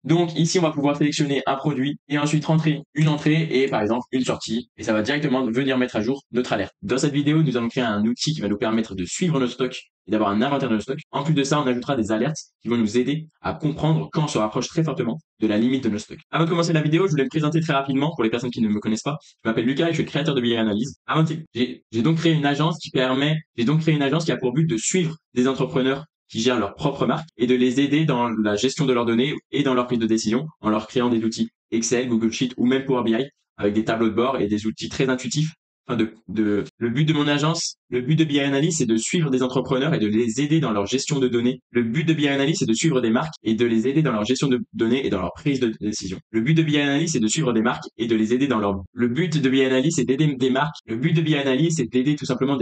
Donc ici, on va pouvoir sélectionner un produit et ensuite rentrer une entrée et par exemple une sortie. Et ça va directement venir mettre à jour notre alerte. Dans cette vidéo, nous allons créer un outil qui va nous permettre de suivre notre stock et d'avoir un inventaire de notre stock. En plus de ça, on ajoutera des alertes qui vont nous aider à comprendre quand on se rapproche très fortement de la limite de notre stock. Avant de commencer la vidéo, je voulais me présenter très rapidement pour les personnes qui ne me connaissent pas. Je m'appelle Lucas et je suis le créateur de BI Analyse. J'ai donc créé une agence qui a pour but de suivre des entrepreneurs qui gèrent leur propre marque et de les aider dans la gestion de leurs données et dans leur prise de décision en leur créant des outils Excel, Google Sheet ou même Power BI avec des tableaux de bord et des outils très intuitifs. Le but de mon agence, le but de BI Analyst, c'est de suivre des entrepreneurs et de les aider dans leur gestion de données. Le but de BI Analyst, c'est de suivre des marques et de les aider dans leur gestion de données et dans leur prise de décision. Le but de BI Analyst, c'est de suivre des marques et de les aider dans le but de BI Analyst, c'est d'aider des marques. Le but de BI Analyst, c'est d'aider tout simplement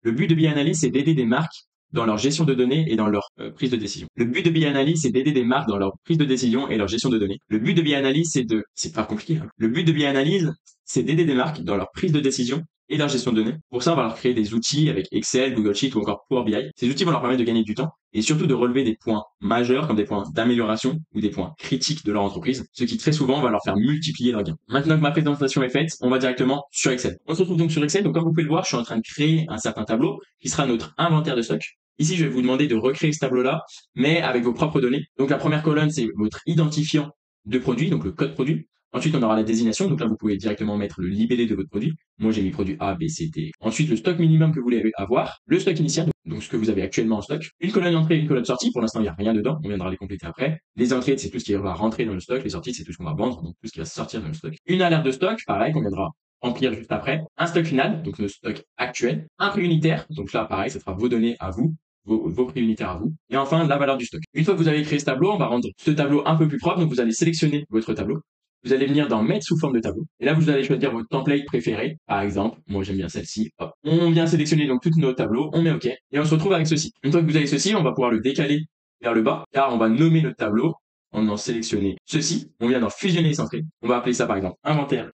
le but de BI Analyst, c'est d'aider des marques dans leur gestion de données et dans leur prise de décision. Le but de BI Analyst, c'est d'aider des marques dans leur prise de décision et leur gestion de données. Le but de BI Analyst, c'est pas compliqué, hein. Le but de BI Analyst, c'est d'aider des marques dans leur prise de décision et leur gestion de données. Pour ça, on va leur créer des outils avec Excel, Google Sheet ou encore Power BI. Ces outils vont leur permettre de gagner du temps et surtout de relever des points majeurs comme des points d'amélioration ou des points critiques de leur entreprise, ce qui très souvent va leur faire multiplier leurs gains. Maintenant que ma présentation est faite, on va directement sur Excel. On se retrouve donc sur Excel. Donc comme vous pouvez le voir, je suis en train de créer un certain tableau qui sera notre inventaire de stock. Ici, je vais vous demander de recréer ce tableau-là, mais avec vos propres données. Donc la première colonne, c'est votre identifiant de produit, donc le code produit. Ensuite, on aura la désignation. Donc là, vous pouvez directement mettre le libellé de votre produit. Moi, j'ai mis produit A, B, C, D. Ensuite, le stock minimum que vous voulez avoir. Le stock initial, donc ce que vous avez actuellement en stock. Une colonne entrée, une colonne sortie. Pour l'instant, il n'y a rien dedans. On viendra les compléter après. Les entrées, c'est tout ce qui va rentrer dans le stock. Les sorties, c'est tout ce qu'on va vendre, donc tout ce qui va sortir dans le stock. Une alerte de stock, pareil, qu'on viendra remplir juste après. Un stock final, donc le stock actuel. Un prix unitaire, donc là, pareil, ça sera vos données à vous. Vos prix unitaires à vous. Et enfin, la valeur du stock. Une fois que vous avez créé ce tableau, on va rendre ce tableau un peu plus propre. Donc, vous allez sélectionner votre tableau. Vous allez venir dans mettre sous forme de tableau. Et là, vous allez choisir votre template préféré. Par exemple, moi, j'aime bien celle-ci. Hop. On vient sélectionner donc tous nos tableaux. On met OK. Et on se retrouve avec ceci. Une fois que vous avez ceci, on va pouvoir le décaler vers le bas, car on va nommer notre tableau en en sélectionner ceci. On vient d'en fusionner les centrés. On va appeler ça, par exemple, inventaire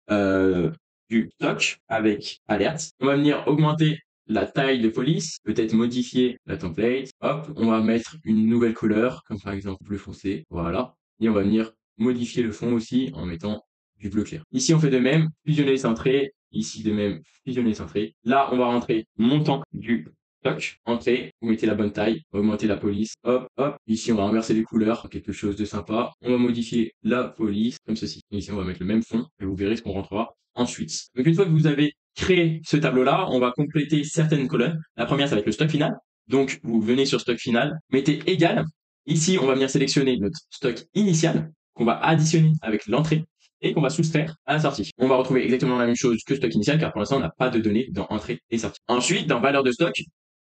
du stock avec alerte. On va venir augmenter la taille de police, peut-être modifier la template. Hop, on va mettre une nouvelle couleur, comme par exemple bleu foncé. Voilà. Et on va venir modifier le fond aussi en mettant du bleu clair. Ici, on fait de même, fusionner les centrés. Ici, de même, fusionner les centrés. Là, on va rentrer montant du stock. Entrée, vous mettez la bonne taille, augmenter la police. Hop, hop. Ici, on va inverser les couleurs, quelque chose de sympa. On va modifier la police, comme ceci. Et ici, on va mettre le même fond et vous verrez ce qu'on rentrera ensuite. Donc, une fois que vous avez créé ce tableau-là, on va compléter certaines colonnes. La première, ça va être le stock final. Donc, vous venez sur stock final, mettez égal. Ici, on va venir sélectionner notre stock initial qu'on va additionner avec l'entrée et qu'on va soustraire à la sortie. On va retrouver exactement la même chose que stock initial car pour l'instant, on n'a pas de données dans entrée et sortie. Ensuite, dans valeur de stock,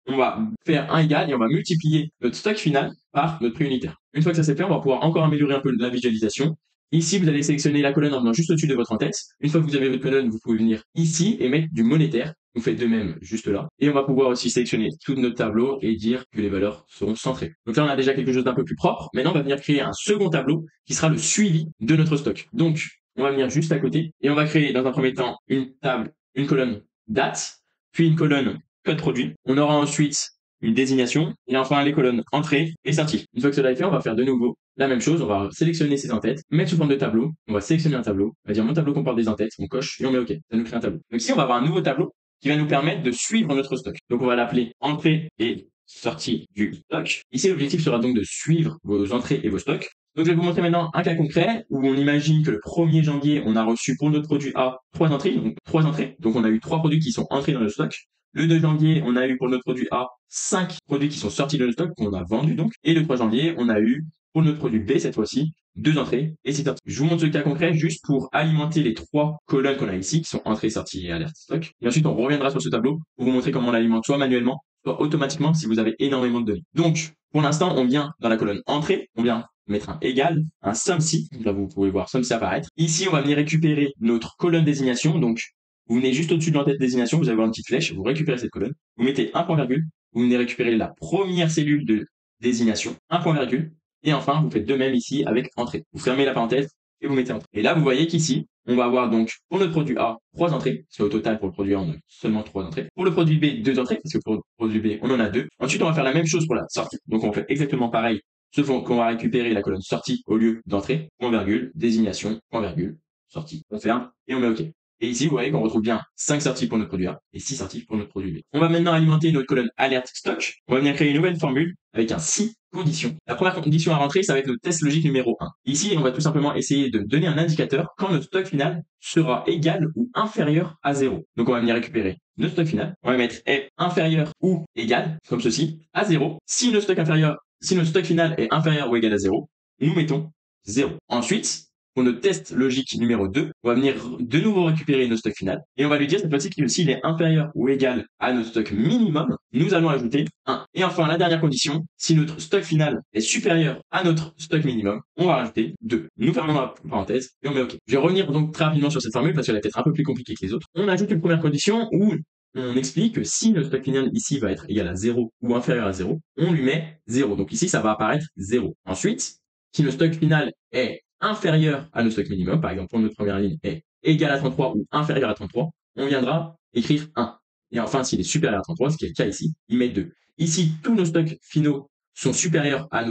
on va faire un égal et on va multiplier notre stock final par notre prix unitaire. Une fois que ça c'est fait, on va pouvoir encore améliorer un peu la visualisation. Ici, vous allez sélectionner la colonne en venant juste au-dessus de votre en-tête. Une fois que vous avez votre colonne, vous pouvez venir ici et mettre du monétaire. Vous faites de même juste là. Et on va pouvoir aussi sélectionner tout notre tableau et dire que les valeurs seront centrées. Donc là, on a déjà quelque chose d'un peu plus propre. Maintenant, on va venir créer un second tableau qui sera le suivi de notre stock. Donc, on va venir juste à côté et on va créer dans un premier temps une table, une colonne date, puis une colonne code produit. On aura ensuite une désignation et enfin les colonnes entrée et sortie. Une fois que cela est fait, on va faire de nouveau la même chose. On va sélectionner ces en-têtes, mettre sous forme de tableau. On va sélectionner un tableau. On va dire mon tableau comporte des en-têtes. On coche et on met OK. Ça nous crée un tableau. Donc ici, on va avoir un nouveau tableau qui va nous permettre de suivre notre stock. Donc on va l'appeler entrée et sortie du stock. Ici, l'objectif sera donc de suivre vos entrées et vos stocks. Donc je vais vous montrer maintenant un cas concret où on imagine que le 1er janvier, on a reçu pour notre produit A 3 entrées. Donc on a eu 3 produits qui sont entrés dans le stock. Le 2 janvier, on a eu pour notre produit A 5 produits qui sont sortis de notre stock, qu'on a vendus donc. Et le 3 janvier, on a eu pour notre produit B cette fois-ci 2 entrées et 6 sorties. Je vous montre ce cas concret juste pour alimenter les 3 colonnes qu'on a ici, qui sont entrées, sorties et alerte stock. Et ensuite, on reviendra sur ce tableau pour vous montrer comment on l'alimente soit manuellement, soit automatiquement si vous avez énormément de données. Donc, pour l'instant, on vient dans la colonne entrée, on vient mettre un égal, un SUMSI. Là, vous pouvez voir SUMSI apparaître. Ici, on va venir récupérer notre colonne désignation. Donc, vous venez juste au-dessus de l'entête désignation, vous allez voir une petite flèche, vous récupérez cette colonne, vous mettez un point virgule, vous venez récupérer la première cellule de désignation, un point virgule, et enfin, vous faites de même ici avec entrée. Vous fermez la parenthèse et vous mettez entrée. Et là, vous voyez qu'ici, on va avoir donc pour notre produit A 3 entrées, parce qu'au total pour le produit A, on a seulement 3 entrées. Pour le produit B, 2 entrées, parce que pour le produit B, on en a 2. Ensuite, on va faire la même chose pour la sortie. Donc, on fait exactement pareil sauf qu'on va récupérer la colonne sortie au lieu d'entrée, point virgule, désignation, point virgule, sortie. On ferme et on met OK. Et ici, vous voyez qu'on retrouve bien 5 sorties pour notre produit A et 6 sorties pour notre produit B. On va maintenant alimenter notre colonne alerte stock. On va venir créer une nouvelle formule avec un si condition. La première condition à rentrer, ça va être le test logique numéro 1. Ici, on va tout simplement essayer de donner un indicateur quand notre stock final sera égal ou inférieur à 0. Donc, on va venir récupérer notre stock final. On va mettre est inférieur ou égal, comme ceci, à 0. Si notre stock final est inférieur ou égal à 0, nous mettons 0. Ensuite, pour notre test logique numéro 2, on va venir de nouveau récupérer notre stock final et on va lui dire cette fois-ci que s'il est inférieur ou égal à notre stock minimum, nous allons ajouter 1. Et enfin, la dernière condition, si notre stock final est supérieur à notre stock minimum, on va rajouter 2. Nous fermons la parenthèse et on met OK. Je vais revenir donc très rapidement sur cette formule parce qu'elle est peut-être un peu plus compliquée que les autres. On ajoute une première condition où on explique que si le stock final ici va être égal à 0 ou inférieur à 0, on lui met 0. Donc ici, ça va apparaître 0. Ensuite, si le stock final est inférieur à notre stock minimum, par exemple pour notre première ligne est égal à 33 ou inférieur à 33, on viendra écrire 1. Et enfin, s'il est supérieur à 33, ce qui est le cas ici, il met 2. Ici, tous nos stocks finaux sont supérieurs à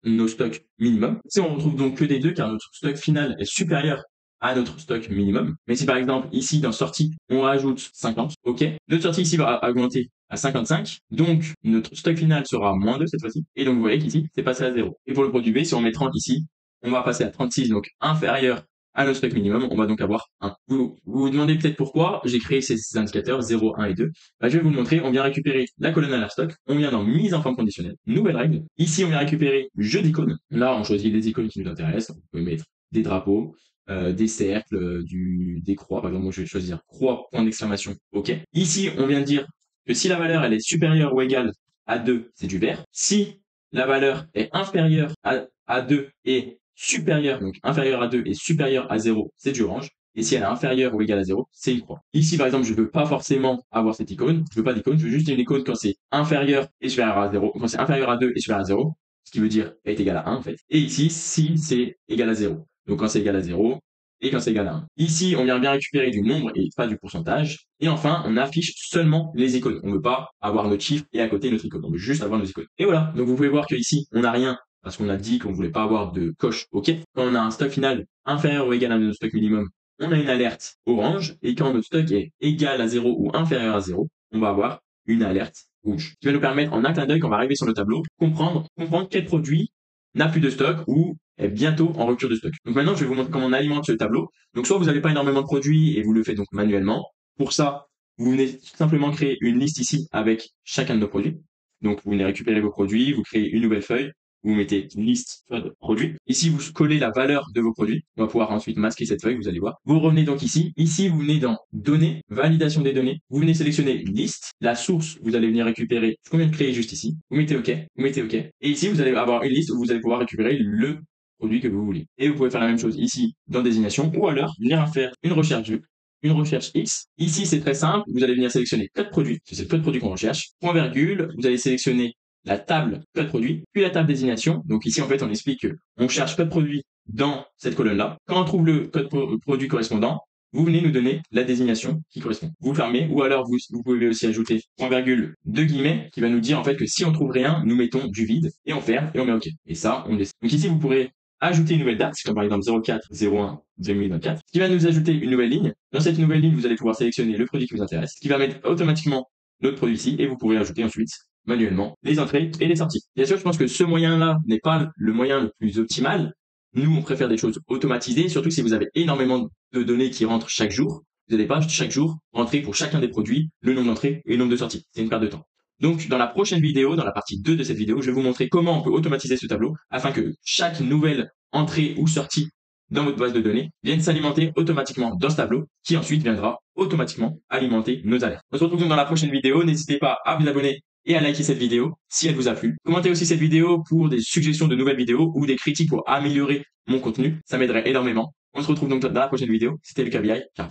nos stocks minimum. Si on retrouve donc que des 2, car notre stock final est supérieur à notre stock minimum. Mais si par exemple, ici, dans sortie, on rajoute 50, OK. Notre sortie ici va augmenter à 55. Donc, notre stock final sera moins 2 cette fois-ci. Et donc, vous voyez qu'ici, c'est passé à 0. Et pour le produit B, si on met 30 ici, on va passer à 36, donc inférieur à notre stock minimum. On va donc avoir 1. Vous vous demandez peut-être pourquoi j'ai créé ces indicateurs 0, 1 et 2. Je vais vous le montrer. On vient récupérer la colonne alert stock. On vient dans mise en forme conditionnelle. Nouvelle règle. Ici, on vient récupérer jeu d'icônes. Là, on choisit les icônes qui nous intéressent. Vous pouvez mettre des drapeaux, des cercles, des croix. Par exemple, moi, je vais choisir croix, point d'exclamation. OK. Ici, on vient de dire que si la valeur elle est supérieure ou égale à 2, c'est du vert. Si la valeur est inférieure à 2 et supérieure, donc inférieure à 2 et supérieure à 0, c'est du orange. Et si elle est inférieure ou égale à 0, c'est une croix. Ici, par exemple, je ne veux pas forcément avoir cette icône. Je veux pas d'icône. Je veux juste une icône quand c'est inférieur et supérieur à 0. Quand c'est inférieur à 2 et supérieur à 0, ce qui veut dire est égal à 1, en fait. Et ici, si c'est égal à 0. Donc, quand c'est égal à 0 et quand c'est égal à 1. Ici, on vient bien récupérer du nombre et pas du pourcentage. Et enfin, on affiche seulement les icônes. On ne veut pas avoir notre chiffre et à côté notre icône. On veut juste avoir nos icônes. Et voilà. Donc, vous pouvez voir qu'ici, on n'a rien parce qu'on a dit qu'on voulait pas avoir de coche OK. Quand on a un stock final inférieur ou égal à notre stock minimum, on a une alerte orange. Et quand notre stock est égal à 0 ou inférieur à 0, on va avoir une alerte rouge. Qui va nous permettre, en un clin d'œil, quand on va arriver sur le tableau, comprendre quel produit n'a plus de stock ou est bientôt en rupture de stock. Donc maintenant, je vais vous montrer comment on alimente ce tableau. Donc soit vous n'avez pas énormément de produits et vous le faites donc manuellement. Pour ça, vous venez simplement créer une liste ici avec chacun de nos produits. Donc vous venez récupérer vos produits, vous créez une nouvelle feuille, vous mettez une liste de produits. Ici, vous collez la valeur de vos produits. On va pouvoir ensuite masquer cette feuille, vous allez voir. Vous revenez donc ici. Ici, vous venez dans données, validation des données. Vous venez sélectionner une liste. La source, vous allez venir récupérer ce qu'on vient de créer juste ici. Vous mettez OK, vous mettez OK. Et ici, vous allez avoir une liste où vous allez pouvoir récupérer le produit que vous voulez. Et vous pouvez faire la même chose ici dans désignation ou alors venir faire une recherche X. Ici, c'est très simple. Vous allez venir sélectionner code produit. C'est le code produit qu'on recherche. Point virgule. Vous allez sélectionner la table code produit, puis la table désignation. Donc ici, en fait, on explique qu'on cherche code produit dans cette colonne-là. Quand on trouve le code produit correspondant, vous venez nous donner la désignation qui correspond. Vous fermez, ou alors vous pouvez aussi ajouter point virgule de guillemets qui va nous dire en fait que si on trouve rien, nous mettons du vide et on ferme et on met OK. Et ça, on laisse. Donc ici, vous pourrez ajouter une nouvelle date, comme par exemple 04/01/2024, qui va nous ajouter une nouvelle ligne. Dans cette nouvelle ligne, vous allez pouvoir sélectionner le produit qui vous intéresse, qui va mettre automatiquement notre produit ici, et vous pourrez ajouter ensuite manuellement les entrées et les sorties. Bien sûr, je pense que ce moyen-là n'est pas le moyen le plus optimal. Nous, on préfère des choses automatisées, surtout si vous avez énormément de données qui rentrent chaque jour. Vous n'allez pas chaque jour rentrer pour chacun des produits le nombre d'entrées et le nombre de sorties. C'est une perte de temps. Donc, dans la prochaine vidéo, dans la partie 2 de cette vidéo, je vais vous montrer comment on peut automatiser ce tableau afin que chaque nouvelle entrée ou sortie dans votre base de données vienne s'alimenter automatiquement dans ce tableau qui ensuite viendra automatiquement alimenter nos alertes. On se retrouve donc dans la prochaine vidéo. N'hésitez pas à vous abonner et à liker cette vidéo si elle vous a plu. Commentez aussi cette vidéo pour des suggestions de nouvelles vidéos ou des critiques pour améliorer mon contenu. Ça m'aiderait énormément. On se retrouve donc dans la prochaine vidéo. C'était Lucas BI. Ciao.